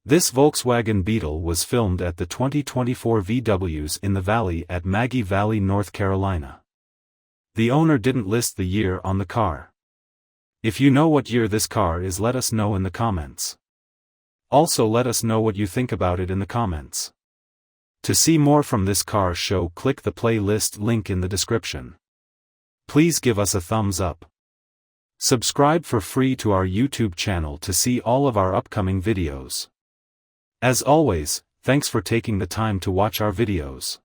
This Volkswagen Beetle was filmed at the 2024 VWs in the Valley at Maggie Valley, North Carolina. The owner didn't list the year on the car. If you know what year this car is, let us know in the comments. Also, let us know what you think about it in the comments. To see more from this car show, click the playlist link in the description. Please give us a thumbs up. Subscribe for free to our YouTube channel to see all of our upcoming videos. As always, thanks for taking the time to watch our videos.